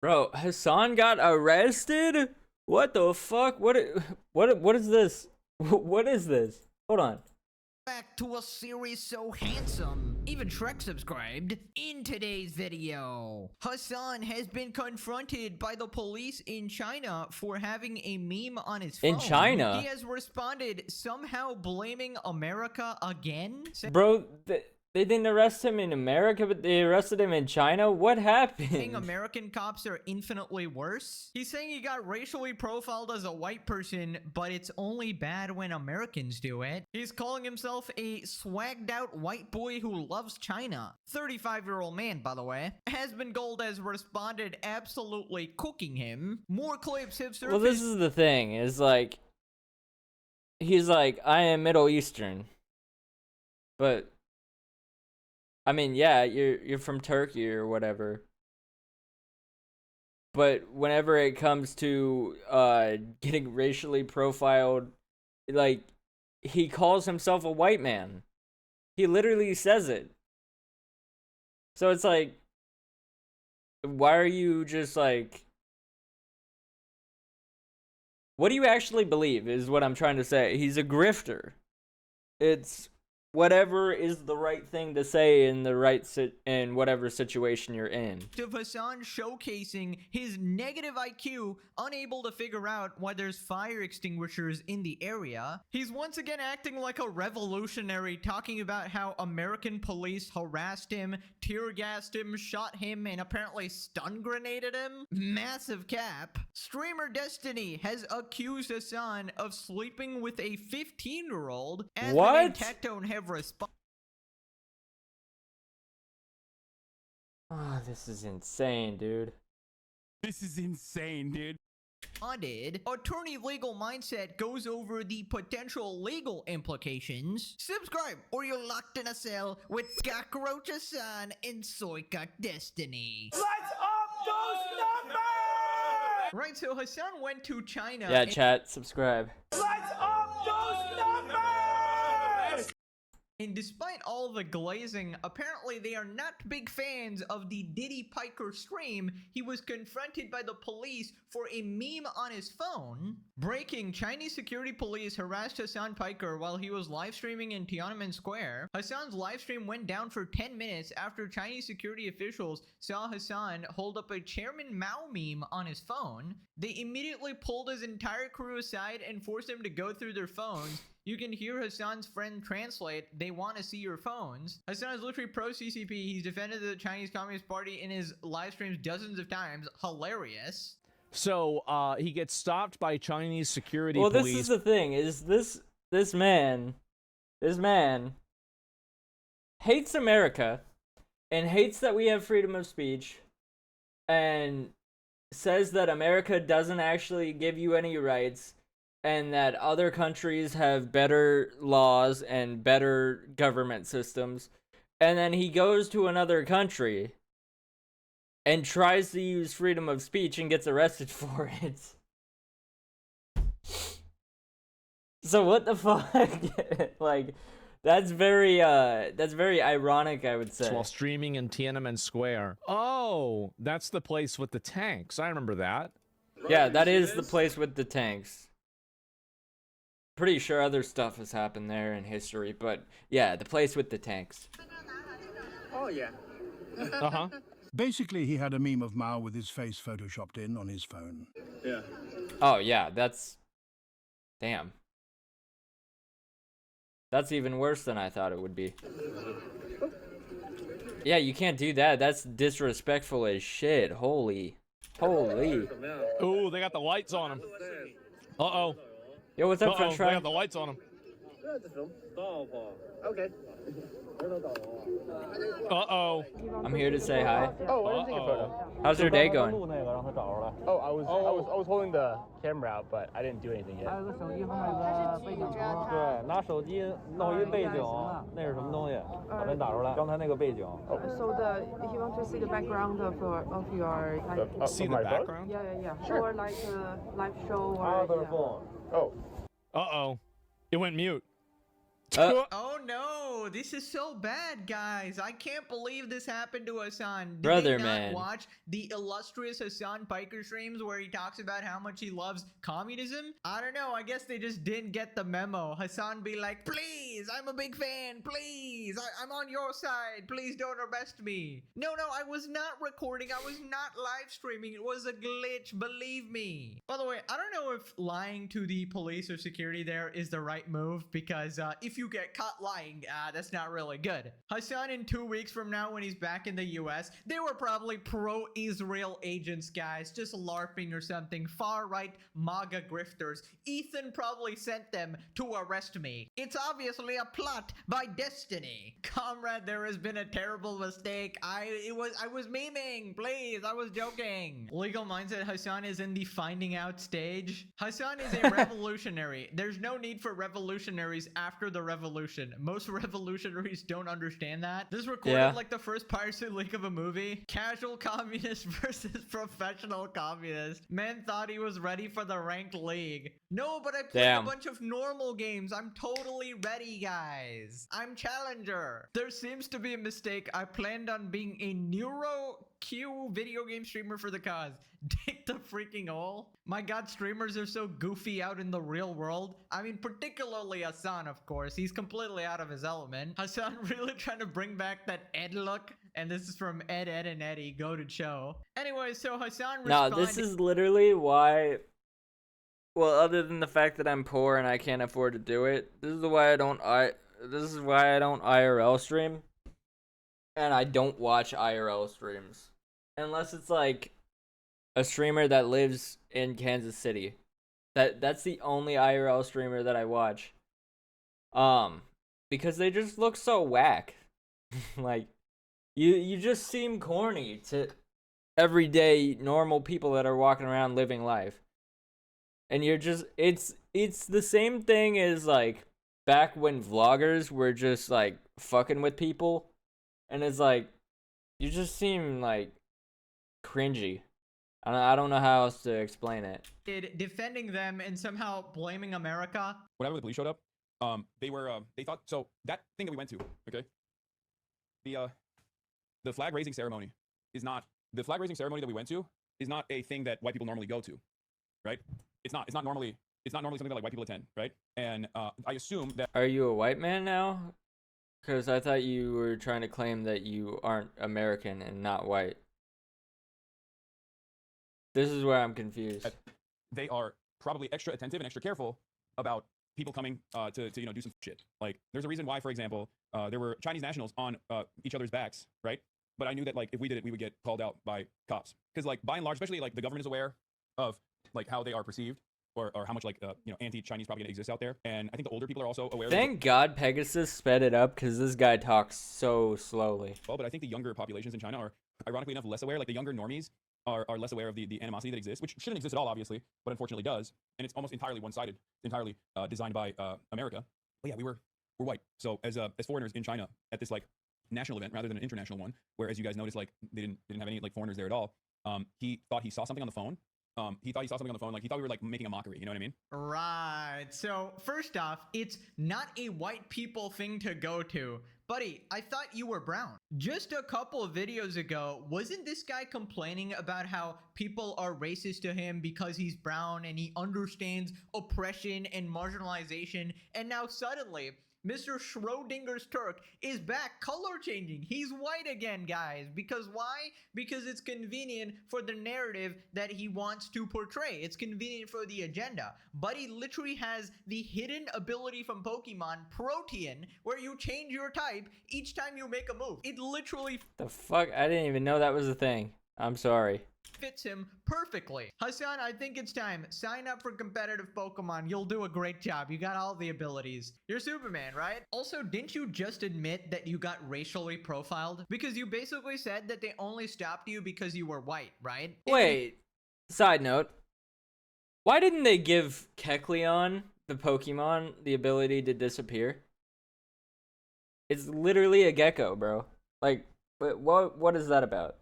Bro, Hasan got arrested? What the fuck? What is this? What is this? Hold on. Back to a series so handsome, even Shrek subscribed. In today's video, Hasan has been confronted by the police in China for having a meme on his phone. In China? He has responded somehow blaming America again. Bro, they didn't arrest him in America, but they arrested him in China? What happened? Saying American cops are infinitely worse. He's saying he got racially profiled as a white person, but it's only bad when Americans do it. He's calling himself a swagged out white boy who loves China. 35-year-old man, by the way. Husband Gold has responded absolutely cooking him. More clips have surfaced. Well, this is the thing, is like, he's like, I am Middle Eastern. But I mean, yeah, you're from Turkey or whatever. But whenever it comes to getting racially profiled, like, he calls himself a white man. He literally says it. So it's like, why are you just like, what do you actually believe is what I'm trying to say. He's a grifter. It's whatever is the right thing to say in the in whatever situation you're in. Of Hasan showcasing his negative IQ, unable to figure out why there's fire extinguishers in the area. He's once again acting like a revolutionary, talking about how American police harassed him, tear gassed him, shot him, and apparently stun grenaded him. Massive cap. Streamer Destiny has accused Hasan of sleeping with a 15-year-old. What? Tectone have responded. Oh, this is insane, dude. This is insane, dude. Attorney Legal Mindset goes over the potential legal implications. Subscribe or you're locked in a cell with Cockroach Hasan and Soycock Destiny. Let's up those numbers! Right, so Hasan went to China. Yeah, chat, subscribe. Let's up those numbers! And despite all the glazing, apparently they are not big fans of the Diddy Piker stream. He was confronted by the police for a meme on his phone. Breaking: Chinese security police harassed Hasan Piker while he was live streaming in Tiananmen Square. Hasan's live stream went down for 10 minutes after Chinese security officials saw Hasan hold up a Chairman Mao meme on his phone. They immediately pulled his entire crew aside and forced him to go through their phones. You can hear Hasan's friend translate, "They want to see your phones." Hasan is literally pro-CCP. He's defended the Chinese Communist Party in his live streams dozens of times. Hilarious. So, he gets stopped by Chinese security Well, police. this is the thing, is this man hates America and hates that we have freedom of speech and says that America doesn't actually give you any rights and that other countries have better laws and better government systems. And then he goes to another country and tries to use freedom of speech and gets arrested for it. So what the fuck? Like, that's very ironic, I would say. While streaming in Tiananmen Square. Oh, that's the place with the tanks. I remember that. Yeah, that is the place with the tanks. Pretty sure other stuff has happened there in history, but yeah, the place with the tanks. Oh, yeah. Uh-huh. Basically, he had a meme of Mao with his face photoshopped in on his phone. Yeah. Oh yeah, that's... Damn. That's even worse than I thought it would be. Yeah, you can't do that. That's disrespectful as shit. Holy. Ooh, they got the lights on him. Uh-oh. Yo, what's up, French They fry? got the lights on him. Okay. Uh-oh. I'm here to say hi. Oh, I didn't take a photo. How's your day going? Oh, I was holding the camera out, but I didn't do anything yet. 还有个手机和那个背景图。对，拿手机弄一背景，那是什么东西？把它打出来。刚才那个背景。So if you want to see the background of your like, See the background? yeah. Or like a live show or Other phone. Oh. Uh-oh. It went mute. Oh no, this is so bad, guys. I can't believe this happened to Hasan. Did Brother, they not man. watch the illustrious Hasan Piker streams where he talks about how much he loves communism? I don't know. I guess they just didn't get the memo. Hasan be like, please, I'm a big fan. Please, I'm on your side. Please don't arrest me. No, I was not recording. I was not live streaming. It was a glitch. Believe me. By the way, I don't know if lying to the police or security there is the right move because if you get caught lying, that's not really good. Hasan in 2 weeks from now when he's back in the US, they were probably pro-Israel agents, guys, just LARPing or something, far-right MAGA grifters. Ethan probably sent them to arrest me. It's obviously a plot by destiny. Comrade, there has been a terrible mistake. I was memeing, please, I was joking. Legal mindset, Hasan is in the finding out stage. Hasan is a revolutionary. There's no need for revolutionaries after the revolution. Most revolutionaries don't understand that. This recorded like the first Piracy League of a movie. Casual communist versus professional communist. Man thought he was ready for the ranked league. No, but I played a bunch of normal games. I'm totally ready, guys. I'm challenger. There seems to be a mistake. I planned on being a Neuro Q video game streamer for the cause. Dig the freaking hole. My god, streamers are so goofy out in the real world. I mean, particularly Hasan, of course. He's completely out of his element. Hasan really trying to bring back that Ed look. And this is from Ed, and Eddie. Go to show. Anyway, so Hasan responded. No, this is literally why... Well, other than the fact that I'm poor and I can't afford to do it, this is why I don't IRL stream. And I don't watch IRL streams. Unless it's like a streamer that lives in Kansas City. That's the only IRL streamer that I watch. Because they just look so whack. Like you just seem corny to everyday normal people that are walking around living life. And you're just it's the same thing as like back when vloggers were just like fucking with people. And it's like you just seem like cringy. I don't know how else to explain it. Defending them and somehow blaming America. Whenever the police showed up, they thought, so that thing that we went to, okay, the flag raising ceremony is not, the flag raising ceremony that we went to is not a thing that white people normally go to, right? It's not normally something that like white people attend, right? And I assume that. Are you a white man now? Because I thought you were trying to claim that you aren't American and not white. This is where I'm confused. They are probably extra attentive and extra careful about people coming to do some shit. Like, there's a reason why, for example, there were Chinese nationals on each other's backs, right? But I knew that like if we did it, we would get called out by cops. Because like by and large, especially like the government is aware of like how they are perceived. Or how much like anti-Chinese propaganda exists out there, and I think the older people are also aware. Thank God Pegasus sped it up because this guy talks so slowly. Well, but I think the younger populations in China are ironically enough less aware. Like the younger normies are less aware of the animosity that exists, which shouldn't exist at all, obviously, but unfortunately does, and it's almost entirely one-sided, entirely designed by America. But yeah, we're white, so as foreigners in China at this like national event rather than an international one, where as you guys noticed, like they didn't have any like foreigners there at all. He thought he saw something on the phone. He thought he saw something on the phone, like he thought we were like making a mockery, you know what I mean? Right. So first off, it's not a white people thing to go to. Buddy, I thought you were brown. Just a couple of videos ago, wasn't this guy complaining about how people are racist to him because he's brown and he understands oppression and marginalization? And now suddenly, Mr. Schrodinger's Turk is back color changing. He's white again, guys. Because why? Because it's convenient for the narrative that he wants to portray. It's convenient for the agenda. But he literally has the hidden ability from Pokemon, Protean, where you change your type each time you make a move. It literally... The fuck? I didn't even know that was a thing. I'm sorry. Fits him perfectly. Hasan, I think it's time. Sign up for competitive Pokemon. You'll do a great job. You got all the abilities. You're Superman, right? Also, didn't you just admit that you got racially profiled? Because you basically said that they only stopped you because you were white, right? Wait. Side note. Why didn't they give Kecleon, the Pokemon, the ability to disappear? It's literally a gecko, bro. Like, what is that about?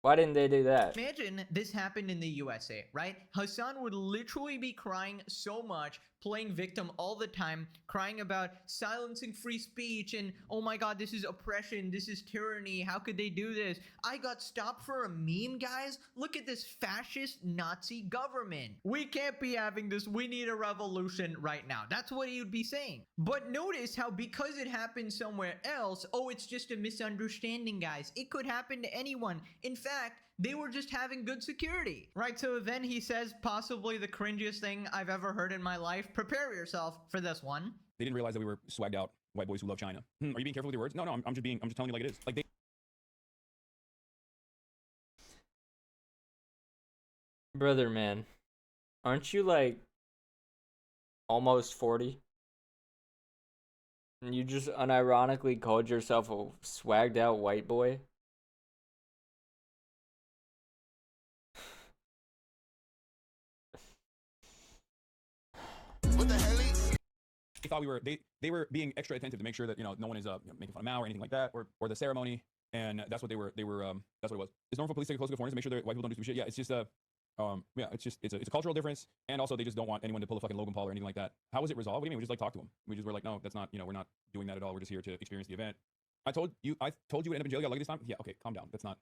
Why didn't they do that? Imagine this happened in the USA, right? Hasan would literally be crying so much, playing victim all the time, crying about silencing free speech and, oh my god, this is oppression, this is tyranny, how could they do this? I got stopped for a meme, guys? Look at this fascist Nazi government. We can't be having this, we need a revolution right now. That's what he would be saying. But notice how because it happened somewhere else, oh, it's just a misunderstanding, guys. It could happen to anyone. In fact, they were just having good security, right? So then he says possibly the cringiest thing I've ever heard in my life. Prepare yourself for this one. They didn't realize that we were swagged out white boys who love China. Are you being careful with your words? No, I'm just telling you like it is. Like they Brother, man, aren't you like almost 40? And you just unironically called yourself a swagged out white boy? They thought they were being extra attentive to make sure that no one is making fun of Mao or anything like that or the ceremony, and that's what that's what it was. It's normal for police to take close to the foreigners to make sure that white people don't do stupid shit. Yeah, it's just yeah, it's a cultural difference, and also they just don't want anyone to pull a fucking Logan Paul or anything like that. How was it resolved? What do you mean? We just like talked to him. We just were like, no, that's not, we're not doing that at all. We're just here to experience the event. I told you would end up in jail. You got lucky this time. Yeah, okay, calm down. That's not.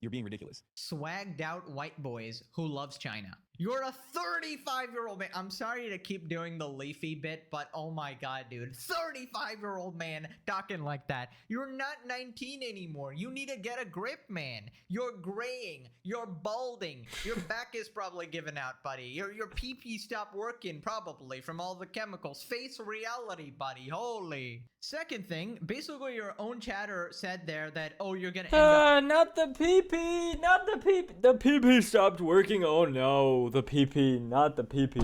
You're being ridiculous. Swagged out white boys who loves China. You're a 35-year-old man. I'm sorry to keep doing the Leafy bit, but oh my god, dude. 35-year-old man talking like that. You're not 19 anymore. You need to get a grip, man. You're graying. You're balding. Your back is probably giving out, buddy. Your pee-pee stopped working probably from all the chemicals. Face reality, buddy. Holy. Second thing, basically your own chatter said there that, oh, you're gonna end up... Not the pee-pee, not the pee-pee. The pee-pee stopped working. Oh no, the pee-pee, not the pee-pee.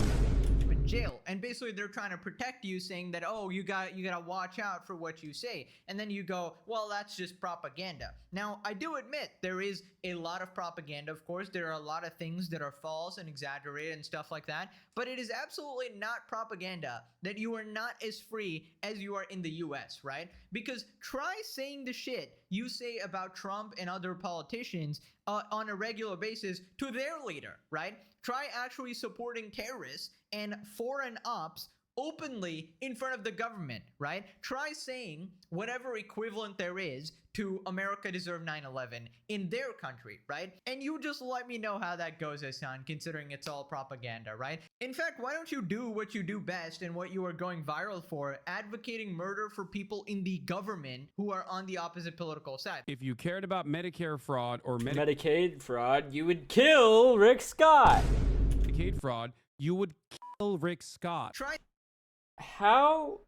In jail, and basically they're trying to protect you, saying that, oh, you gotta watch out for what you say, and then you go, well, that's just propaganda. Now, I do admit there is a lot of propaganda. Of course, there are a lot of things that are false and exaggerated and stuff like that, but it is absolutely not propaganda that you are not as free as you are in the US, right? Because try saying the shit you say about Trump and other politicians on a regular basis to their leader, right? Try actually supporting terrorists and foreign ops openly in front of the government, right? Try saying whatever equivalent there is to America deserved 9/11 in their country, right? And you just let me know how that goes, Hasan, considering it's all propaganda, right? In fact, why don't you do what you do best and what you are going viral for, advocating murder for people in the government who are on the opposite political side? If you cared about Medicare fraud or Medicaid fraud, you would kill Rick Scott. Medicaid fraud, you would kill Rick Scott. Try... How?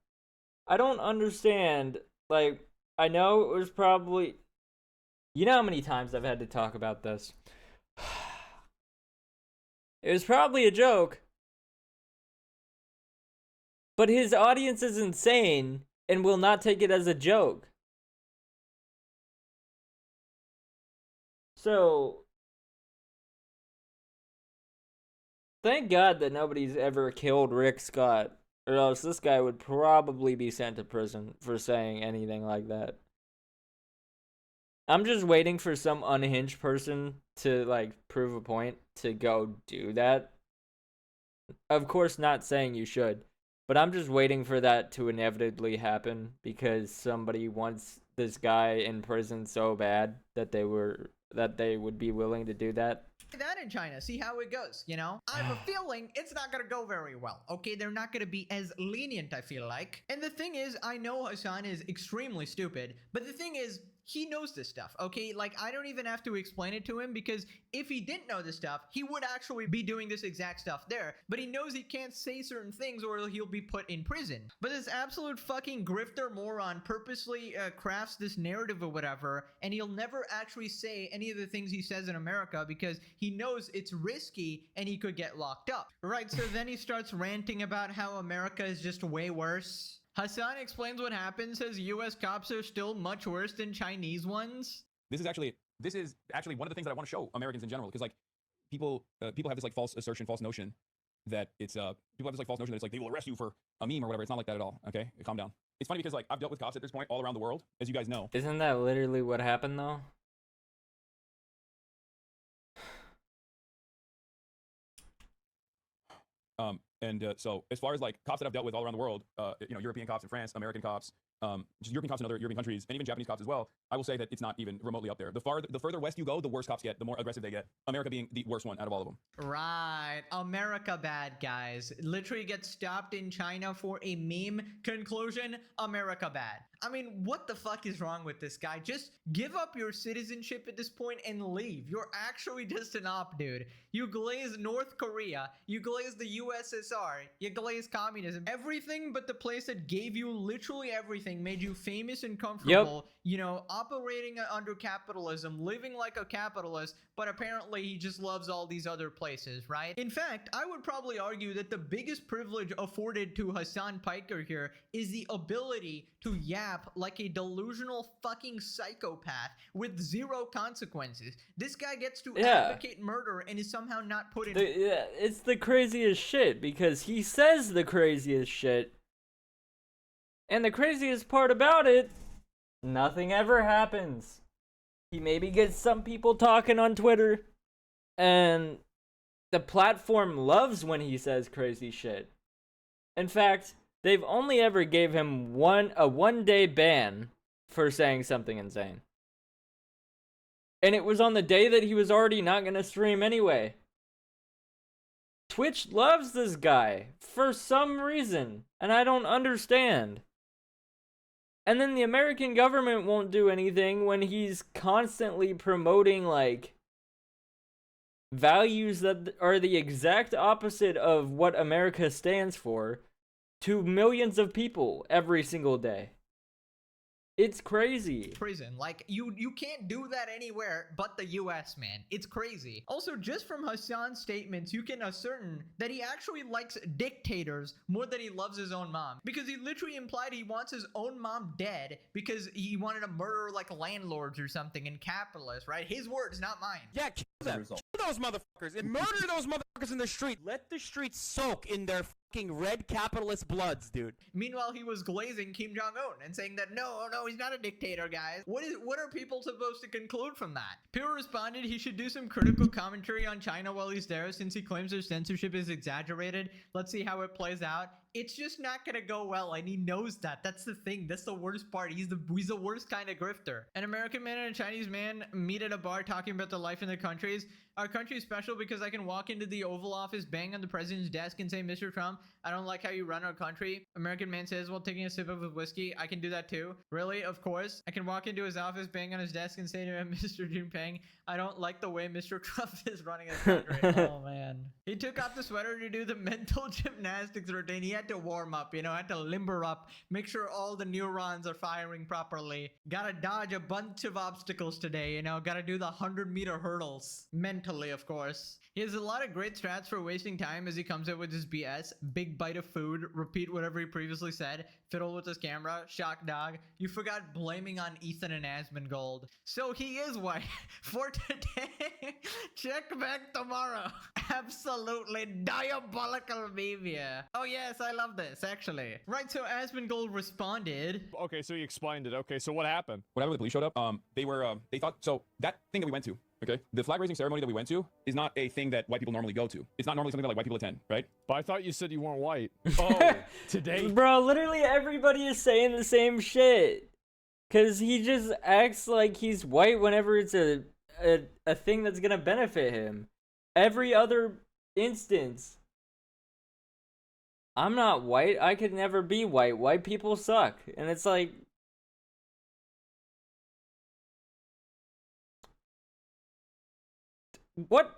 I don't understand. Like, I know it was probably... You know how many times I've had to talk about this? It was probably a joke. But his audience is insane and will not take it as a joke. So... Thank God that nobody's ever killed Rick Scott. Or else this guy would probably be sent to prison for saying anything like that. I'm just waiting for some unhinged person to, like, prove a point to go do that. Of course, not saying you should. But I'm just waiting for that to inevitably happen because somebody wants this guy in prison so bad that they would be willing to do that. That in China, see how it goes, you know? I have a feeling it's not gonna go very well, okay? They're not gonna be as lenient, I feel like. And the thing is, I know Hasan is extremely stupid, but the thing is, he knows this stuff, okay? Like, I don't even have to explain it to him because if he didn't know this stuff, he would actually be doing this exact stuff there. But he knows he can't say certain things or he'll be put in prison. But this absolute fucking grifter moron purposely crafts this narrative or whatever, and he'll never actually say any of the things he says in America because he knows it's risky and he could get locked up. Right, so then he starts ranting about how America is just way worse. Hasan explains what happens, says US cops are still much worse than Chinese ones. This is actually one of the things that I want to show Americans in general, because like people have this like false notion that it's people have this like false notion that it's like they will arrest you for a meme or whatever. It's not like that at all. Okay, calm down. It's funny because like I've dealt with cops at this point all around the world, as you guys know. Isn't that literally what happened though? So as far as like cops that I've dealt with all around the world, European cops in France, American cops, just European cops in other European countries, and even Japanese cops as well, I will say that it's not even remotely up there. The further west you go, the worse cops get, the more aggressive they get. America being the worst one out of all of them. Right. America bad, guys. Literally gets stopped in China for a meme. Conclusion, America bad. I mean, what the fuck is wrong with this guy? Just give up your citizenship at this point and leave. You're actually just an op, dude. You glaze North Korea, you glaze the USSR, you glaze communism. Everything but the place that gave you literally everything, made you famous and comfortable, you know, operating under capitalism, living like a capitalist, but apparently he just loves all these other places, right? In fact, I would probably argue that the biggest privilege afforded to Hasan Piker here is the ability to yap like a delusional fucking psychopath with zero consequences. This guy gets to advocate murder and is somehow not put in. It's the craziest shit because he says the craziest shit. And the craziest part about it, nothing ever happens. He maybe gets some people talking on Twitter, and the platform loves when he says crazy shit. In fact, they've only ever gave him a one-day ban for saying something insane. And it was on the day that he was already not going to stream anyway. Twitch loves this guy for some reason, and I don't understand. And then the American government won't do anything when he's constantly promoting, like, values that are the exact opposite of what America stands for to millions of people every single day. It's crazy. Prison. Like, you can't do that anywhere but the US, man. It's crazy. Also, just from Hasan's statements, you can ascertain that he actually likes dictators more than he loves his own mom. Because he literally implied he wants his own mom dead because he wanted to murder, like, landlords or something and capitalists, right? His words, not mine. Yeah, kill them. Kill those motherfuckers and murder those motherfuckers in the street. Let the streets soak in their fucking red capitalist bloods, dude. Meanwhile, he was glazing Kim Jong-un and saying that no, he's not a dictator, guys. What are people supposed to conclude from that? Pure responded he should do some critical commentary on China while he's there since he claims their censorship is exaggerated. Let's see how it plays out. It's just not gonna go well, and he knows that. That's the thing. That's the worst part. He's the worst kind of grifter. An American man and a Chinese man meet at a bar talking about their life in their countries. Our country is special because I can walk into the Oval Office, bang on the president's desk, and say, Mr. Trump, I don't like how you run our country. American man says while taking a sip of his whiskey, I can do that too. Really? Of course. I can walk into his office, bang on his desk, and say to him, Mr. Jinping, I don't like the way Mr. Trump is running his country. Oh, man. He took off the sweater to do the mental gymnastics routine. He had to warm up, had to limber up, make sure all the neurons are firing properly. Gotta dodge a bunch of obstacles today, gotta do the 100-meter hurdles. Mentally, of course. He has a lot of great strats for wasting time as he comes out with his BS. Big bite of food, repeat whatever he previously said, fiddle with his camera, shock dog. You forgot blaming on Ethan and Asmongold. So he is white for today. Check back tomorrow. Absolutely diabolical behavior. Oh yes, I love this actually. Right, so Asmongold responded. Okay, so you explained it. Okay, so what happened? Whenever the police showed up, they thought, so that thing that we went to, okay, the flag raising ceremony that we went to is not a thing that white people normally go to. It's not normally something that like white people attend, right? But I thought you said you weren't white. Oh, today? Bro, literally everybody is saying the same shit. Cause he just acts like he's white whenever it's a thing that's gonna benefit him. Every other instance, I'm not white. I could never be white. White people suck. And it's like, what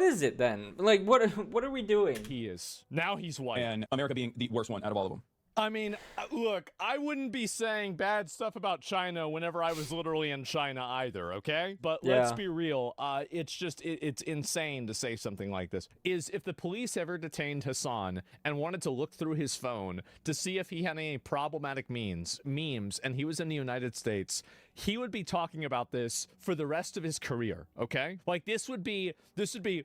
is it then? Like, what are we doing? He is. Now he's white. And America being the worst one out of all of them. I mean, look, I wouldn't be saying bad stuff about China whenever I was literally in China either, okay? But let's be real. It's insane to say something like this. If the police ever detained Hasan and wanted to look through his phone to see if he had any problematic memes, and he was in the United States, he would be talking about this for the rest of his career, okay? Like, this would be,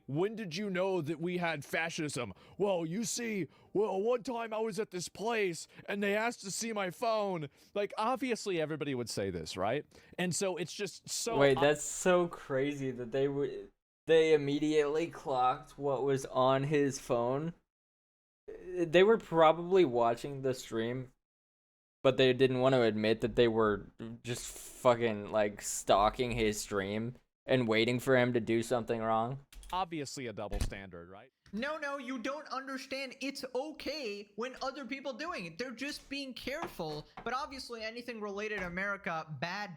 when did you know that we had fascism? Well, you see, one time I was at this place and they asked to see my phone. Like, obviously everybody would say this, right? And so it's just so... Wait, that's so crazy that they immediately clocked what was on his phone. they were probably watching the stream, but they didn't want to admit that they were just fucking like stalking his stream and waiting for him to do something wrong. Obviously a double standard, right? No, you don't understand. It's okay when other people doing it. They're just being careful. But obviously, anything related to America, bad.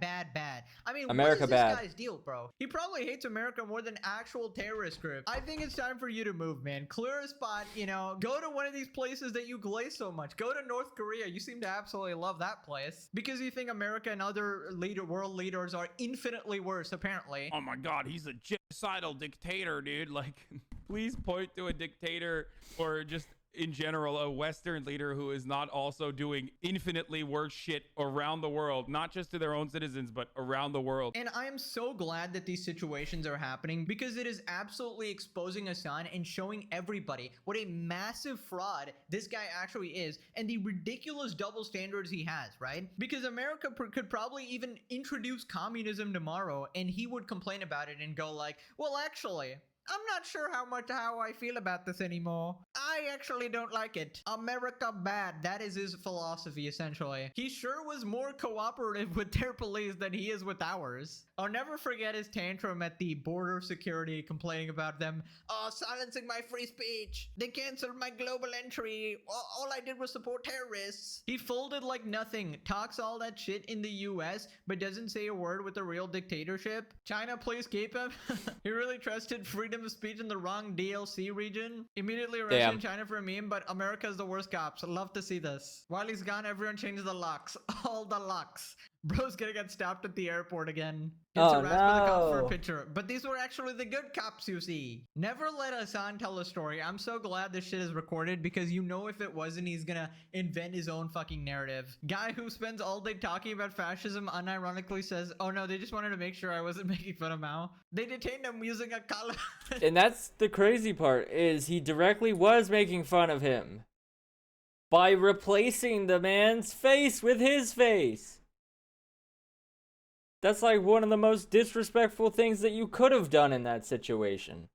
I mean, America what is this bad. guy's deal, bro? He probably hates America more than actual terrorist groups. I think it's time for you to move, man. Clear a spot, you know. Go to one of these places that you glaze so much. Go to North Korea. You seem to absolutely love that place. Because you think America and other world leaders are infinitely worse, apparently. Oh my god, he's a genocidal dictator, dude. Like, please point to a dictator or just in general a Western leader who is not also doing infinitely worse shit around the world, not just to their own citizens, but around the world. And I am so glad that these situations are happening because it is absolutely exposing Hasan and showing everybody what a massive fraud this guy actually is and the ridiculous double standards he has, right? Because America could probably even introduce communism tomorrow and he would complain about it and go like, well, actually, I'm not sure how I feel about this anymore. I actually don't like it. America bad. That is his philosophy, essentially. He sure was more cooperative with their police than he is with ours. I'll never forget his tantrum at the border security complaining about them. Silencing my free speech. They canceled my global entry. All I did was support terrorists. He folded like nothing. Talks all that shit in the US, but doesn't say a word with a real dictatorship. China, please keep him. He really trusted freedom of speech in the wrong DLC region. Immediately arrested China for a meme, but America's the worst cops. Love to see this. While he's gone, everyone changes the locks. All the locks. Bro's gonna get stopped at the airport again. Gets harassed by the cops for a picture. But these were actually the good cops, you see. Never let Hasan tell a story. I'm so glad this shit is recorded because you know if it wasn't, he's gonna invent his own fucking narrative. Guy who spends all day talking about fascism unironically says, oh no, they just wanted to make sure I wasn't making fun of Mao. They detained him using a collar. And that's the crazy part, is he directly was making fun of him by replacing the man's face with his face. That's like one of the most disrespectful things that you could have done in that situation.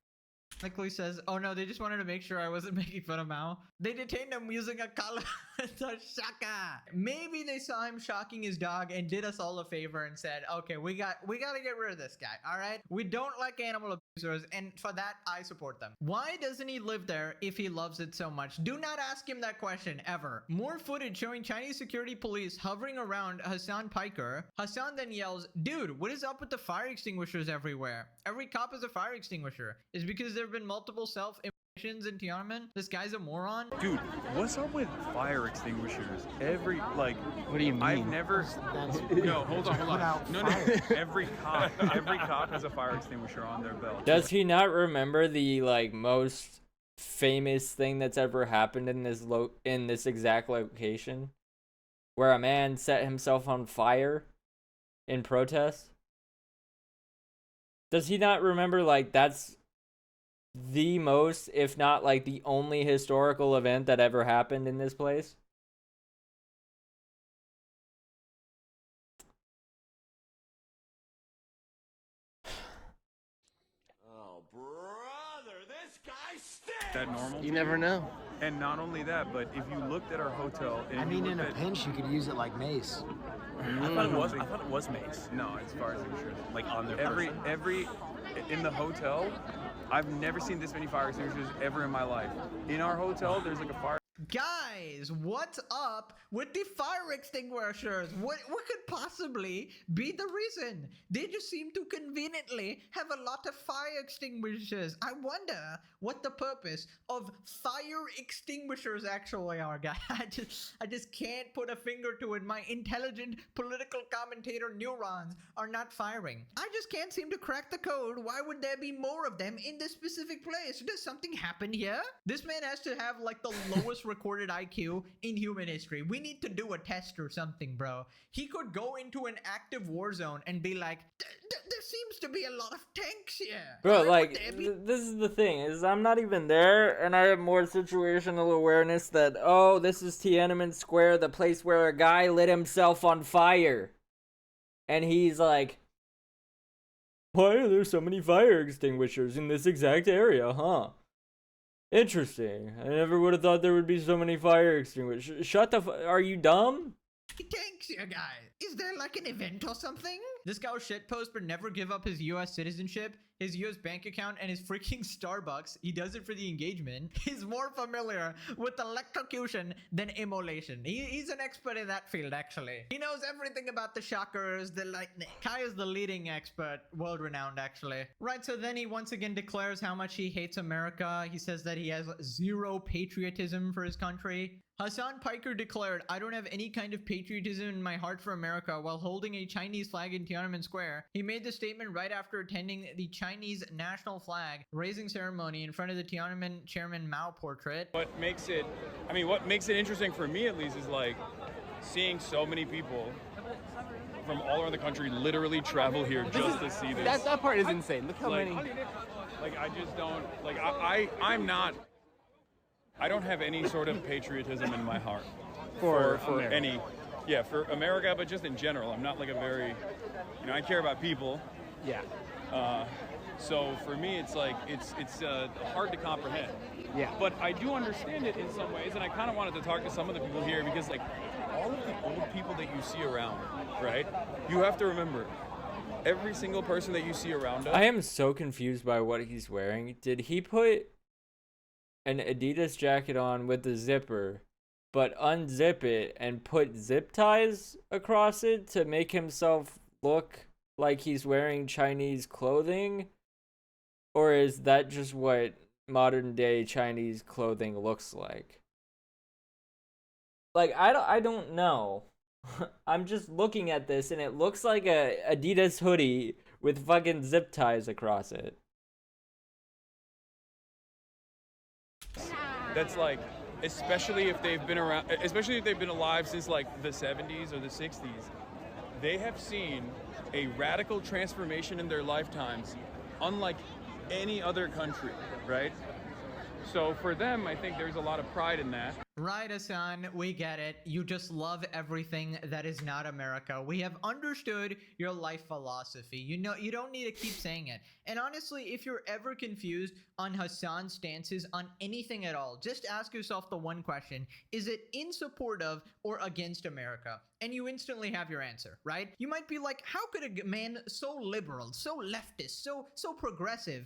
Nicely says, oh no, they just wanted to make sure I wasn't making fun of Mao. They detained him using a collar. Shaka. Maybe they saw him shocking his dog and did us all a favor and said, okay, we gotta get rid of this guy, all right? We don't like animal abusers, and for that, I support them. Why doesn't he live there if he loves it so much? Do not ask him that question, ever. More footage showing Chinese security police hovering around Hasan Piker. Hasan then yells, dude, what is up with the fire extinguishers everywhere? Every cop is a fire extinguisher. Is because there have been multiple self-impressions in Tiananmen? This guy's a moron? Dude, what's up with fire extinguishers? What do you mean? I've never... No, hold on. No. Every cop has a fire extinguisher on their belt. Does he not remember the like most famous thing that's ever happened in this exact location, where a man set himself on fire in protest? Does he not remember, like, that's the most, if not like the only historical event that ever happened in this place? Oh, brother, this guy stinks! That normal? You never know. And not only that, but if you looked at our hotel... And I mean, in a pinch, you could use it like mace. I thought it was mace. No, it's fire extinguishers. Like on their every in the hotel, I've never seen this many fire extinguishers ever in my life. In our hotel, there's like a fire... Guys, what's up with the fire extinguishers? What could possibly be the reason? They just seem to conveniently have a lot of fire extinguishers. I wonder what the purpose of fire extinguishers actually are, guys. I just can't put a finger to it. My intelligent political commentator neurons are not firing. I just can't seem to crack the code. Why would there be more of them in this specific place? Does something happen here? This man has to have like the lowest recorded IQ in human history. We need to do a test or something, bro. He could go into an active war zone and be like, there seems to be a lot of tanks here. Bro, like, this is the thing, is I'm not even there, and I have more situational awareness that, oh, this is Tiananmen Square, the place where a guy lit himself on fire. And he's like, why are there so many fire extinguishers in this exact area, huh? Interesting. I never would have thought there would be so many fire extinguishers. Shut the are you dumb? Thanks, you guys. Is there like an event or something? This guy will shitpost but never give up his US citizenship, his US bank account, and his freaking Starbucks. He does it for the engagement. He's more familiar with electrocution than immolation. He's an expert in that field, actually. He knows everything about the chakras, the lightning. Kai is the leading expert, world-renowned, actually. Right, so then he once again declares how much he hates America. He says that he has zero patriotism for his country. Hasan Piker declared, "I don't have any kind of patriotism in my heart for America," while holding a Chinese flag in Tiananmen Square. He made the statement right after attending the Chinese national flag raising ceremony in front of the Tiananmen Chairman Mao portrait. What makes it interesting for me at least is like seeing so many people from all around the country literally travel here just to see this. That part is insane. Look how many. Like I just don't like I don't have any sort of patriotism in my heart for any, for America, but just in general. I'm not like a very, I care about people. Yeah. So for me, it's like it's hard to comprehend. Yeah. But I do understand it in some ways, and I kind of wanted to talk to some of the people here because like all of the old people that you see around, right? You have to remember. Every single person that you see around us. I am so confused by what he's wearing. Did he put an Adidas jacket on with the zipper, but unzip it and put zip ties across it to make himself look like he's wearing Chinese clothing? Or is that just what modern day Chinese clothing looks like? Like, I don't know. I'm just looking at this and it looks like a Adidas hoodie with fucking zip ties across it. That's like, especially if they've been around, especially if they've been alive since like the 70s or the 60s, they have seen a radical transformation in their lifetimes, unlike any other country, right? So for them, I think there's a lot of pride in that. Right, Hasan, we get it. You just love everything that is not America. We have understood your life philosophy. You know, you don't need to keep saying it. And honestly, if you're ever confused on Hasan's stances on anything at all, just ask yourself the one question: is it in support of or against America? And you instantly have your answer, right? You might be like, how could a man so liberal, so leftist, so progressive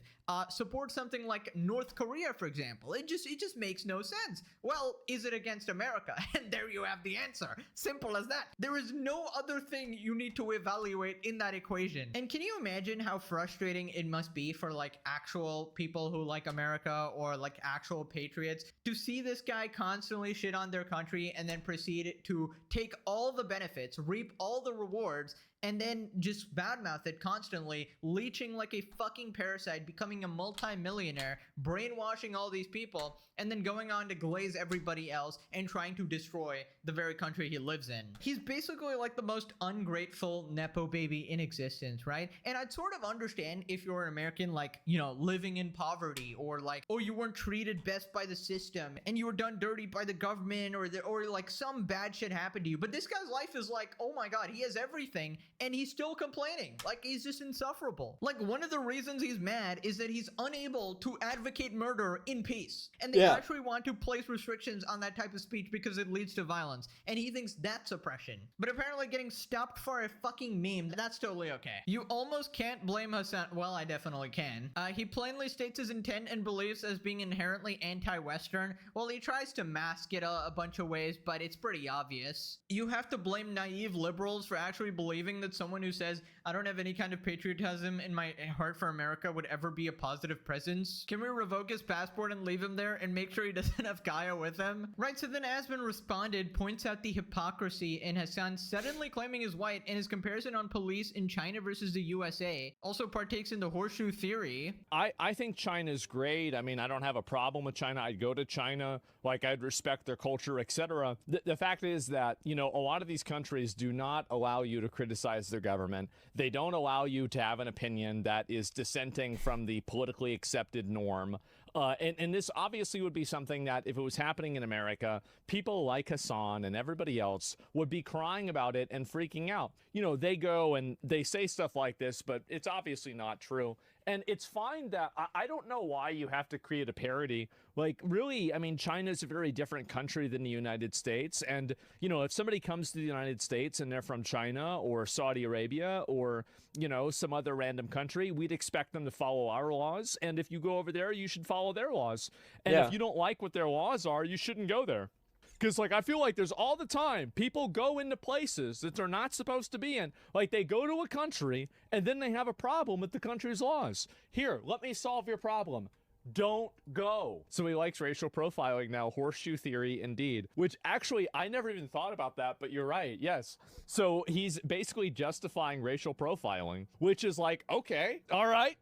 support something like North Korea, for example? It just makes no sense. Well, is it against America? And there you have the answer. Simple as that. There is no other thing you need to evaluate in that equation. And can you imagine how frustrating it must be for like actual people who like America or like actual patriots to see this guy constantly shit on their country and then proceed to take all the benefits, reap all the rewards, and then just badmouth it constantly, leeching like a fucking parasite, becoming a multi-millionaire, brainwashing all these people, and then going on to glaze everybody else and trying to destroy the very country he lives in. He's basically like the most ungrateful Nepo baby in existence, right? And I'd sort of understand if you're an American, like, you know, living in poverty, or like, oh, you weren't treated best by the system, and you were done dirty by the government, or like some bad shit happened to you. But this guy's life is like, oh my god, he has everything, and he's still complaining. Like, he's just insufferable. Like, one of the reasons he's mad is that he's unable to advocate murder in peace. And they actually want to place restrictions on that type of speech because it leads to violence. And he thinks that's oppression. But apparently getting stopped for a fucking meme, that's totally okay. You almost can't blame Hasan. Well, I definitely can. He plainly states his intent and beliefs as being inherently anti-Western. Well, he tries to mask it a bunch of ways, but it's pretty obvious. You have to blame naive liberals for actually believing that someone who says, I don't have any kind of patriotism in my heart for America would ever be a positive presence. Can we revoke his passport and leave him there and make sure he doesn't have Kaya with him? Right, so then Asman responded, points out the hypocrisy in Hasan suddenly claiming he's white, and his comparison on police in China versus the USA. Also partakes in the horseshoe theory. I think China's great. I mean, I don't have a problem with China. I'd go to China, like I'd respect their culture, etc. The fact is that, you know, a lot of these countries do not allow you to criticize their government. They don't allow you to have an opinion that is dissenting from the politically accepted norm. And this obviously would be something that if it was happening in America, people like Hasan and everybody else would be crying about it and freaking out. You know, they go and they say stuff like this, but it's obviously not true. And it's fine that I don't know why you have to create a parody. Like, really, I mean, China's a very different country than the United States. And, you know, if somebody comes to the United States and they're from China or Saudi Arabia or, you know, some other random country, we'd expect them to follow our laws. And if you go over there, you should follow their laws. And if you don't like what their laws are, you shouldn't go there. Because, like, I feel like there's all the time people go into places that they're not supposed to be in. Like, they go to a country, and then they have a problem with the country's laws. Here, let me solve your problem. Don't go. So he likes racial profiling now. Horseshoe theory, indeed. Which, actually, I never even thought about that, but you're right, yes. So he's basically justifying racial profiling, which is like, okay, all right.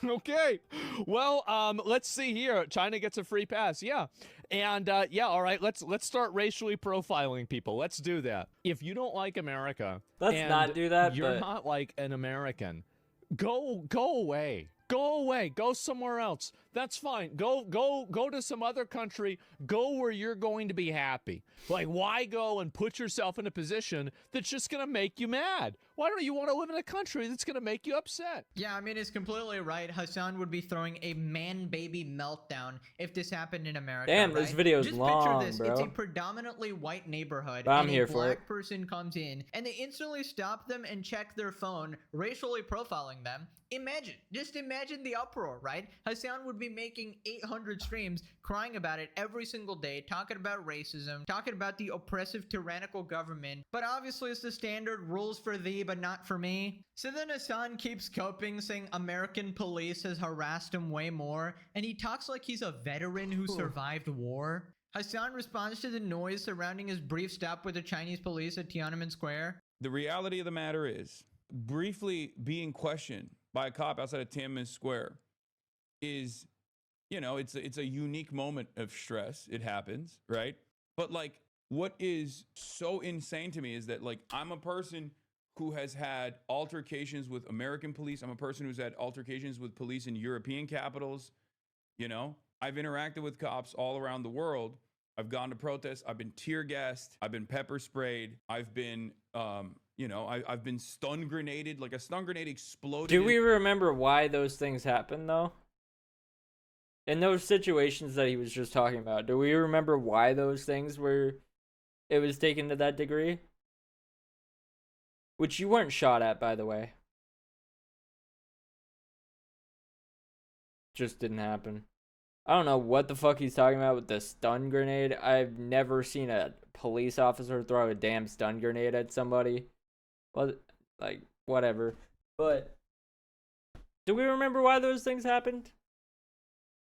Okay. Well, let's see here. China gets a free pass. Yeah. And yeah, all right, let's start racially profiling people. Let's do that. If you don't like America, let's not do that. You're not like an American. Go away. Go away. Go somewhere else. That's fine. Go to some other country. Go where you're going to be happy. Like, why go and put yourself in a position that's just going to make you mad? Why don't you want to live in a country that's going to make you upset? Yeah, I mean, it's completely right. Hasan would be throwing a man-baby meltdown if this happened in America. Damn, this video's just long, picture this. bro. It's a predominantly white neighborhood, I'm and here a for black it. person comes in, and they instantly stop them and check their phone, racially profiling them. Just imagine the uproar, right? Hasan would be making 800 streams crying about it every single day, talking about racism, talking about the oppressive tyrannical government, but obviously it's the standard rules for thee but not for me. So then Hasan keeps coping, saying American police has harassed him way more, and he talks like he's a veteran who survived war. Hasan responds to the noise surrounding his brief stop with the Chinese police at Tiananmen Square. The reality of the matter is, briefly being questioned by a cop outside of Tiananmen Square is, you know, it's a unique moment of stress. It happens, right? But like, what is so insane to me is that, like, I'm a person who has had altercations with American police. I'm a person who's had altercations with police in European capitals. You know, I've interacted with cops all around the world. I've gone to protests. I've been tear gassed. I've been pepper sprayed. I've been, you know, I've been stun grenaded. Like, a stun grenade exploded. Do we remember why those things happened, though? In those situations that he was just talking about, do we remember why those things were, it was taken to that degree? Which you weren't shot at, by the way. Just didn't happen. I don't know what the fuck he's talking about with the stun grenade. I've never seen a police officer throw a damn stun grenade at somebody. Well, like, whatever. But do we remember why those things happened?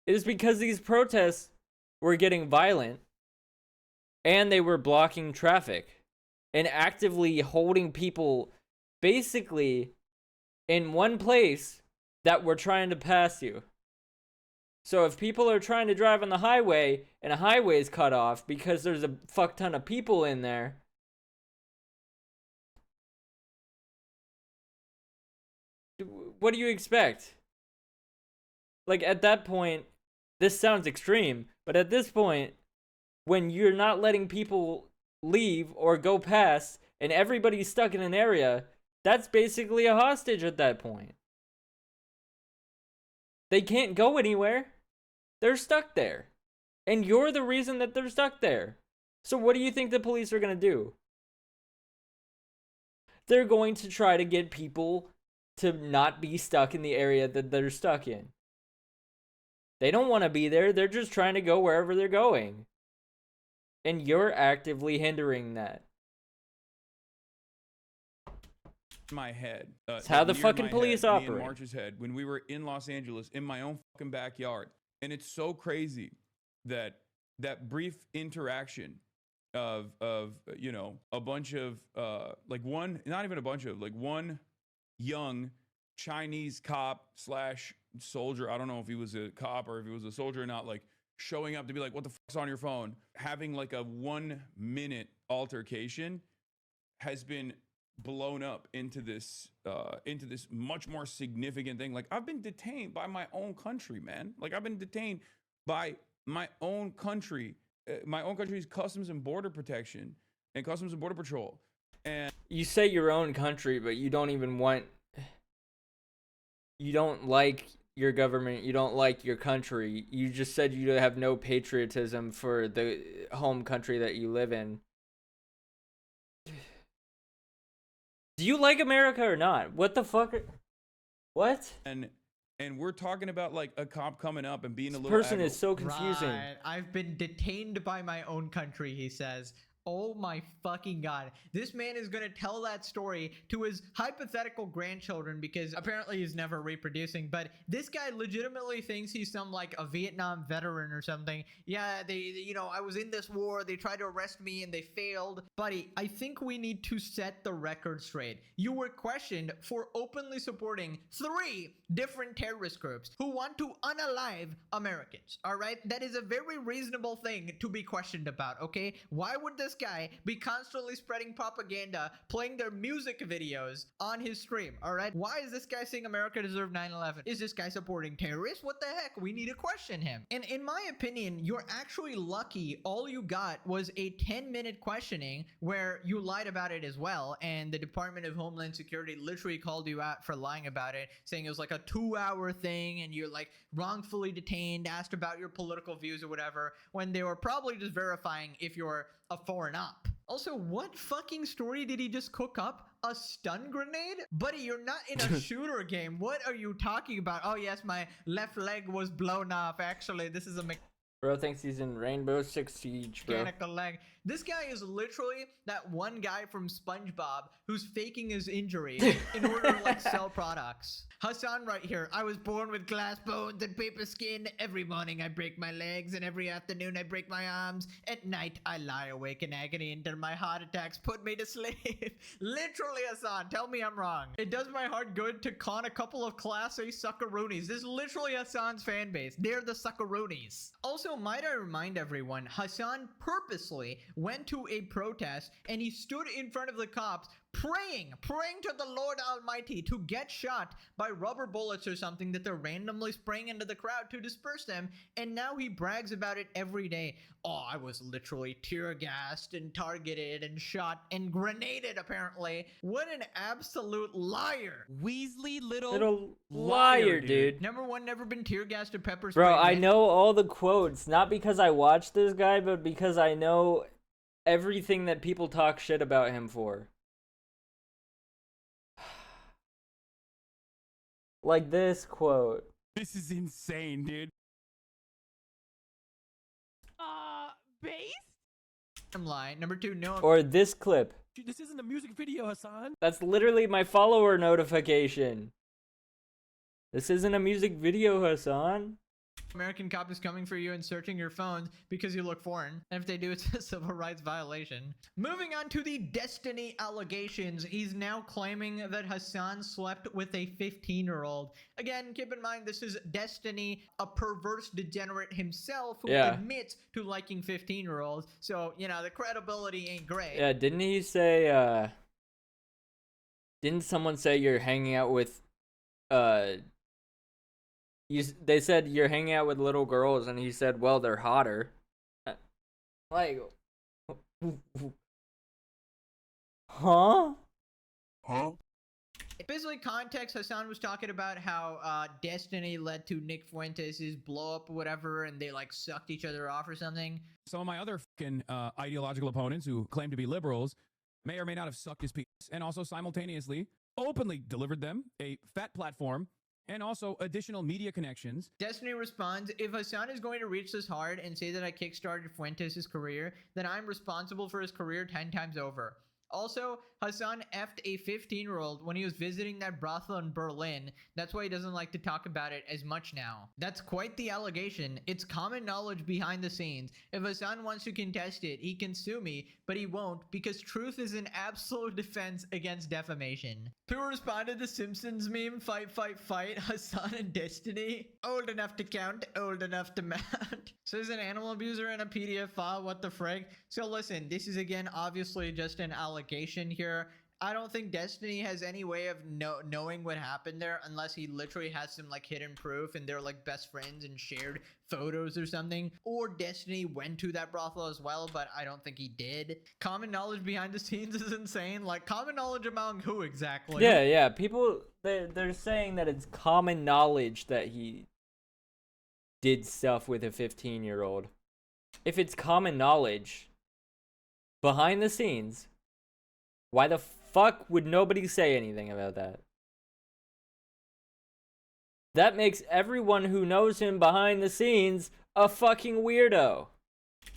It is because these protests were getting violent and they were blocking traffic and actively holding people basically in one place that were trying to pass you. So if people are trying to drive on the highway and a highway is cut off because there's a fuck ton of people in there, what do you expect? Like, at that point, this sounds extreme, but at this point, when you're not letting people leave or go past and everybody's stuck in an area, that's basically a hostage at that point. They can't go anywhere. They're stuck there. And you're the reason that they're stuck there. So what do you think the police are going to do? They're going to try to get people to not be stuck in the area that they're stuck in. They don't want to be there. They're just trying to go wherever they're going. And you're actively hindering that. My head. It's how the fucking police operate. Me and March's head when we were in Los Angeles in my own fucking backyard. And it's so crazy that that brief interaction of you know, a bunch of like one, not even a bunch of, like one young Chinese cop slash soldier, I don't know if he was a cop or if he was a soldier or not, like showing up to be like, what the fuck's on your phone, having like a 1 minute altercation has been blown up into this much more significant thing. Like, I've been detained by my own country, man. Like, I've been detained by my own country, my own country's Customs and Border Protection and Customs and Border Patrol. And you say your own country, but you don't even want, you don't like your government, you don't like your country. You just said you have no patriotism for the home country that you live in. Do you like America or not? What the fuck? What? And we're talking about like a cop coming up and being a little. Person is so confusing. Right. I've been detained by my own country, he says. Oh my fucking god. This man is gonna tell that story to his hypothetical grandchildren because apparently he's never reproducing, but this guy legitimately thinks he's some like a Vietnam veteran or something. Yeah, I was in this war, they tried to arrest me and they failed. Buddy, I think we need to set the record straight. You were questioned for openly supporting 3 different terrorist groups who want to unalive Americans, alright? That is a very reasonable thing to be questioned about, okay? Why would this guy be constantly spreading propaganda, playing their music videos on his stream, all right? Why is this guy saying America deserved 9/11? Is this guy supporting terrorists? What the heck? We need to question him. And in my opinion, you're actually lucky all you got was a 10-minute questioning where you lied about it as well, and the Department of Homeland Security literally called you out for lying about it, saying it was like a 2-hour thing and you're like wrongfully detained, asked about your political views or whatever, when they were probably just verifying if you're a foreign op. Also, what fucking story did he just cook up? A stun grenade? Buddy, you're not in a shooter game. What are you talking about? Oh yes, my left leg was blown off. Actually, this is a Bro thinks he's in Rainbow Six Siege, bro. mechanical leg. This guy is literally that one guy from SpongeBob who's faking his injury in order to like sell products. Hasan right here. I was born with glass bones and paper skin. Every morning I break my legs and every afternoon I break my arms. At night I lie awake in agony until my heart attacks put me to sleep. Literally, Hasan, tell me I'm wrong. It does my heart good to con a couple of class A suckaroonies. This is literally Hasan's fan base. They're the suckaroonies. Also, might I remind everyone, Hasan purposely went to a protest and he stood in front of the cops praying to the Lord Almighty to get shot by rubber bullets or something that they're randomly spraying into the crowd to disperse them, and now he brags about it every day. Oh, I was literally tear gassed and targeted and shot and grenaded, apparently. What an absolute liar. Weasley Little liar, dude. Number one, never been tear gassed or pepper sprayed. Bro, I know all the quotes, not because I watched this guy, but because I know everything that people talk shit about him for. Like this quote. This is insane, dude. Based? I'm lying. Number two, no. Or this clip. Dude, this isn't a music video, Hasan. That's literally my follower notification. This isn't a music video, Hasan. American cop is coming for you and searching your phones because you look foreign. And if they do, it's a civil rights violation. Moving on to the Destiny allegations. He's now claiming that Hasan slept with a 15-year-old. Again, keep in mind, this is Destiny, a perverse degenerate himself who admits to liking 15-year-olds. So, you know, the credibility ain't great. Yeah, didn't he say, didn't someone say you're hanging out with, they said you're hanging out with little girls, and he said, well, they're hotter. Like, huh? Basically, context, Hasan was talking about how Destiny led to Nick Fuentes' blow up or whatever, and they like sucked each other off or something. Some of my other fucking ideological opponents who claim to be liberals may or may not have sucked his penis, and also simultaneously openly delivered them a fat platform and also additional media connections. Destiny responds, if Hasan is going to reach this hard and say that I kickstarted Fuentes' career, then I'm responsible for his career 10 times over. Also, Hasan effed a 15-year-old when he was visiting that brothel in Berlin. That's why he doesn't like to talk about it as much now. That's quite the allegation. It's common knowledge behind the scenes. If Hasan wants to contest it, he can sue me, but he won't because truth is an absolute defense against defamation. People responded to Simpsons meme, fight, fight, fight, Hasan and Destiny. Old enough to count, old enough to mount. So there's an animal abuser in a PDF file, what the frick? So listen, this is again obviously just an allegation here. I don't think Destiny has any way of knowing what happened there unless he literally has some like hidden proof and they're like best friends and shared photos or something. Or Destiny went to that brothel as well, but I don't think he did. Common knowledge behind the scenes is insane. Like, common knowledge among who exactly? Yeah. People, they're saying that it's common knowledge that he did stuff with a 15-year-old. If it's common knowledge behind the scenes, why the fuck would nobody say anything about that? That makes everyone who knows him behind the scenes a fucking weirdo.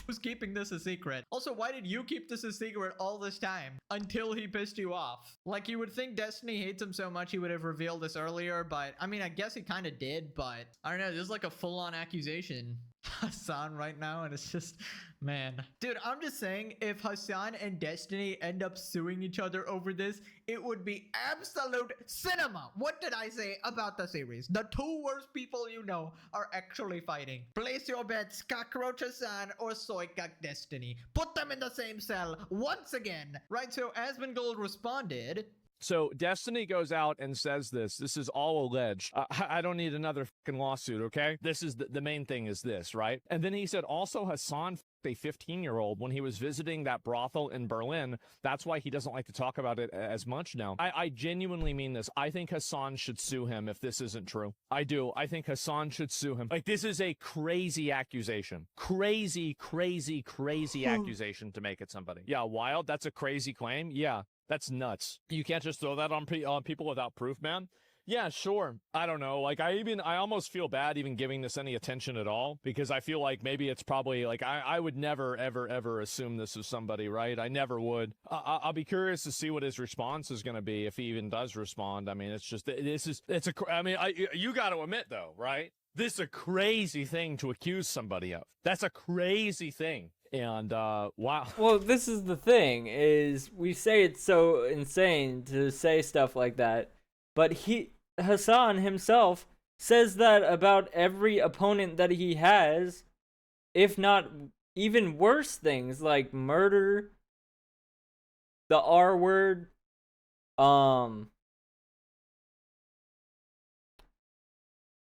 Who's keeping this a secret? Also, why did you keep this a secret all this time until he pissed you off? Like, you would think Destiny hates him so much he would have revealed this earlier, but I mean, I guess he kind of did, but I don't know, this is like a full-on accusation. Hasan right now, and it's just, man. Dude, I'm just saying, if Hasan and Destiny end up suing each other over this, it would be absolute cinema. What did I say about the series? The two worst people you know are actually fighting. Place your bets, Cockroach Hasan or Soy Cock Destiny. Put them in the same cell once again. Right, so Asmongold responded, so Destiny goes out and says this is all alleged. I don't need another fucking lawsuit, okay? This is the main thing is this, right? And then he said also Hasan a 15-year-old when he was visiting that brothel in Berlin. That's why he doesn't like to talk about it as much now. I genuinely mean this. I think Hasan should sue him if this isn't true. I do. I think Hasan should sue him. Like, this is a crazy accusation. Crazy accusation to make at somebody. Yeah, wild. That's a crazy claim. Yeah. That's nuts. You can't just throw that on people without proof, man. Yeah, sure. I don't know. Like, I almost feel bad even giving this any attention at all, because I feel like maybe it's probably like, I would never, ever assume this is somebody, right? I never would. I'll be curious to see what his response is going to be, if he even does respond. I mean, it's just, you got to admit though, right? This is a crazy thing to accuse somebody of. That's a crazy thing. And, wow. Well, this is the thing, is we say it's so insane to say stuff like that, but Hasan himself says that about every opponent that he has, if not even worse things, like murder, the R word,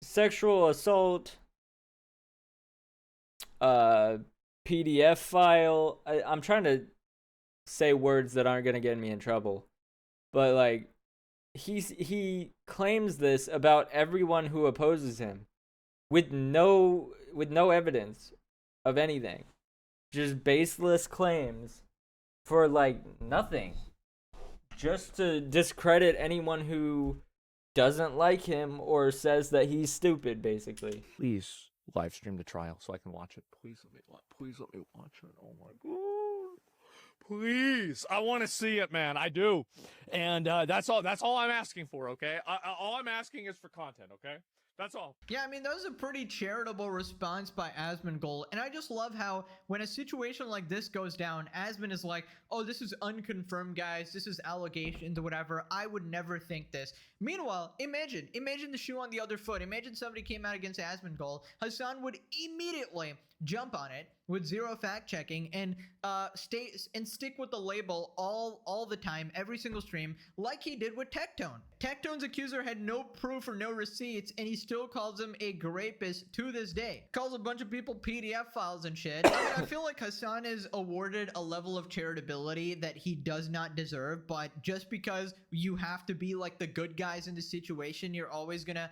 sexual assault, PDF file. I'm trying to say words that aren't gonna get me in trouble, but like he claims this about everyone who opposes him, with no evidence of anything, just baseless claims for like nothing, just to discredit anyone who doesn't like him or says that he's stupid, basically. Please live stream the trial so I can watch it. Please let me watch it. Oh my god. Please. I want to see it, man. I do. And that's all I'm asking for, okay? All I'm asking is for content, okay? That's all. Yeah, I mean, that was a pretty charitable response by Asmongold, and I just love how when a situation like this goes down, Asmon is like, oh, this is unconfirmed, guys, this is allegations or whatever, I would never think this. Meanwhile, imagine the shoe on the other foot. Imagine somebody came out against Asmongold. Hasan would immediately jump on it with zero fact checking and stick with the label all the time, every single stream, like he did with Tectone. Tectone's accuser had no proof or no receipts, and he still calls him a rapist to this day. Calls a bunch of people PDF files and shit. I mean, I feel like Hasan is awarded a level of charitability that he does not deserve, but just because you have to be like the good guys in the situation, you're always gonna,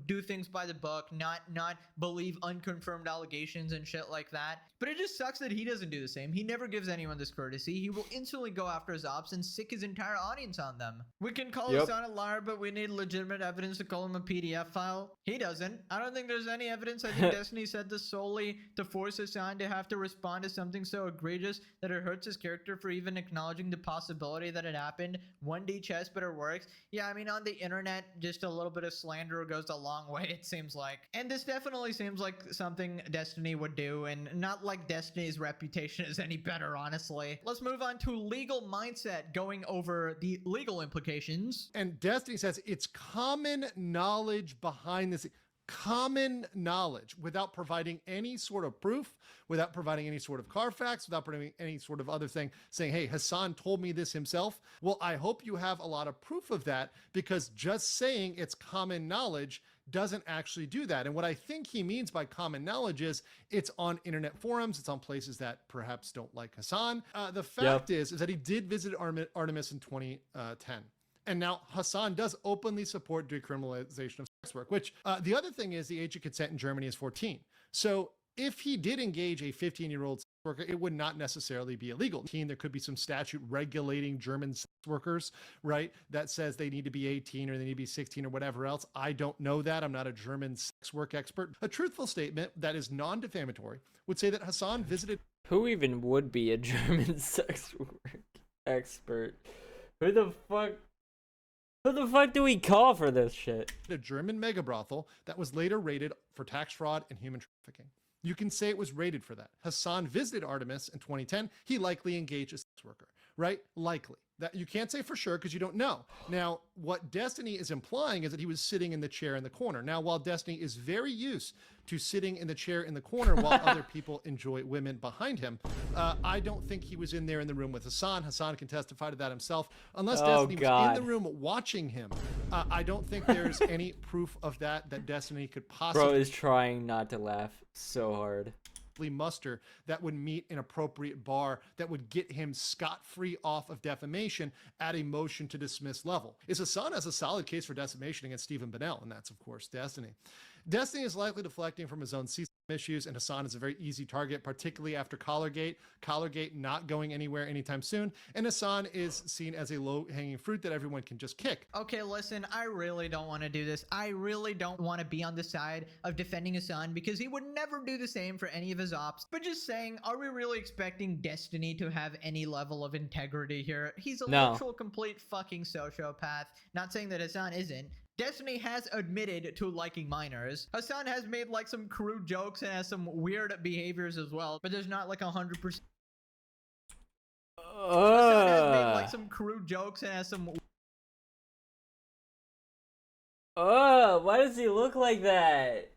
do things by the book, not believe unconfirmed allegations and shit like that. But it just sucks that he doesn't do the same. He never gives anyone this courtesy. He will instantly go after his ops and sick his entire audience on them. We can call Hasan a liar, but we need legitimate evidence to call him a PDF file. He doesn't. I don't think there's any evidence. I think Destiny said this solely to force Hasan to have to respond to something so egregious that it hurts his character for even acknowledging the possibility that it happened. 1D chess better works. Yeah, I mean, on the internet, just a little bit of slander goes a long way, it seems like. And this definitely seems like something Destiny would do, and not like Destiny's reputation is any better, honestly. Let's move on to legal mindset, going over the legal implications. And Destiny says it's common knowledge behind this. common knowledge without providing any sort of proof, without providing any sort of Carfax, without providing any sort of other thing, saying, hey, Hasan told me this himself. Well, I hope you have a lot of proof of that, because just saying it's common knowledge doesn't actually do that. And what I think he means by common knowledge is it's on internet forums, it's on places that perhaps don't like Hasan. The fact is that he did visit Artemis in 2010. And now Hasan does openly support decriminalization of sex work, which the other thing is the age of consent in Germany is 14. So if he did engage a 15-year-old sex worker, it would not necessarily be illegal. There could be some statute regulating German sex workers, right, that says they need to be 18 or they need to be 16 or whatever else. I don't know that. I'm not a German sex work expert. A truthful statement that is non-defamatory would say that Hasan visited... Who even would be a German sex work expert? Who the fuck do we call for this shit? A German mega brothel that was later raided for tax fraud and human trafficking. You can say it was raided for that. Hasan visited Artemis in 2010. He likely engaged a sex worker, right? Likely. That you can't say for sure because you don't know. Now, what Destiny is implying is that he was sitting in the chair in the corner. Now, while Destiny is very used to sitting in the chair in the corner while other people enjoy women behind him, I don't think he was in there in the room with Hasan. Hasan can testify to that himself. Unless Destiny was in the room watching him, I don't think there's any proof of that Destiny could possibly... Bro is trying not to laugh so hard. Muster that would meet an appropriate bar that would get him scot-free off of defamation at a motion to dismiss level. Hasan has a solid case for defamation against Stephen Bennell, and that's of course Destiny. Destiny is likely deflecting from his own issues, and Hasan is a very easy target, particularly after Collargate. Collargate not going anywhere anytime soon, and Hasan is seen as a low-hanging fruit that everyone can just kick. Okay, listen, I really don't want to do this. I really don't want to be on the side of defending Hasan because he would never do the same for any of his ops. But just saying, are we really expecting Destiny to have any level of integrity here? He's a literal complete fucking sociopath. Not saying that Hasan isn't. Destiny has admitted to liking minors. Hasan has made like some crude jokes and has some weird behaviors as well, but there's not like 100%. Hasan has made like some crude jokes and has some... Why does he look like that?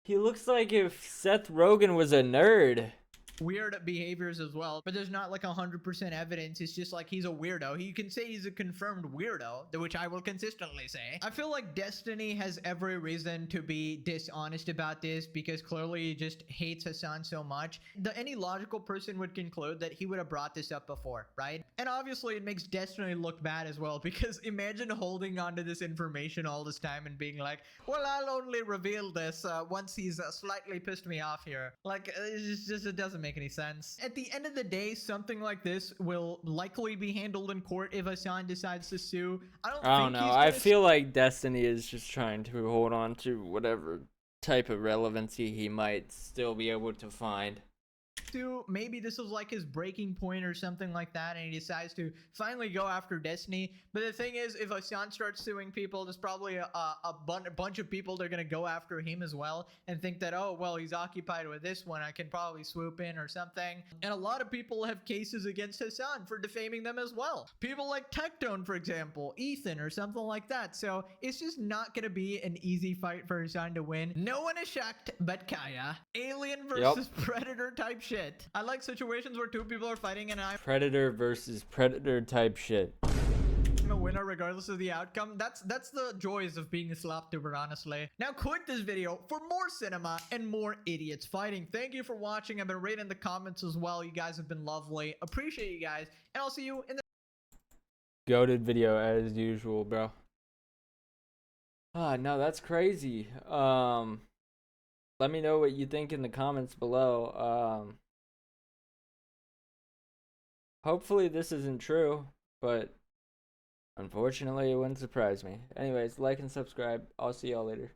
He looks like if Seth Rogen was a nerd. Weird behaviors as well, but there's not like 100% evidence. It's just like he's a weirdo. You can say he's a confirmed weirdo, which I will consistently say. I feel like Destiny has every reason to be dishonest about this because clearly he just hates Hasan so much. Any logical person would conclude that he would have brought this up before, right? And obviously it makes Destiny look bad as well because imagine holding on to this information all this time and being like, well, I'll only reveal this once he's slightly pissed me off here. Like, it doesn't make any sense. At the end of the day, something like this will likely be handled in court if Hasan decides to sue. I don't know. I feel like Destiny is just trying to hold on to whatever type of relevancy he might still be able to find. Maybe this was like his breaking point or something like that, and he decides to finally go after Destiny. But the thing is, if Hasan starts suing people, there's probably a bunch of people that are going to go after him as well and think that, oh, well, he's occupied with this one, I can probably swoop in or something. And a lot of people have cases against Hasan for defaming them as well. People like Tectone, for example, Ethan or something like that. So it's just not going to be an easy fight for Hasan to win. No one is shocked but Kaya. Alien versus Predator type shit. I like situations where two people are fighting and I'm Predator versus Predator type shit. a winner regardless of the outcome. That's the joys of being a slaptuber, honestly. Now quit this video for more cinema and more idiots fighting. Thank you for watching. I've been reading in the comments as well. You guys have been lovely. Appreciate you guys, and I'll see you in the goated video as usual, bro. No, that's crazy. Let me know what you think in the comments below. Hopefully this isn't true, but unfortunately it wouldn't surprise me. Anyways, like and subscribe. I'll see y'all later.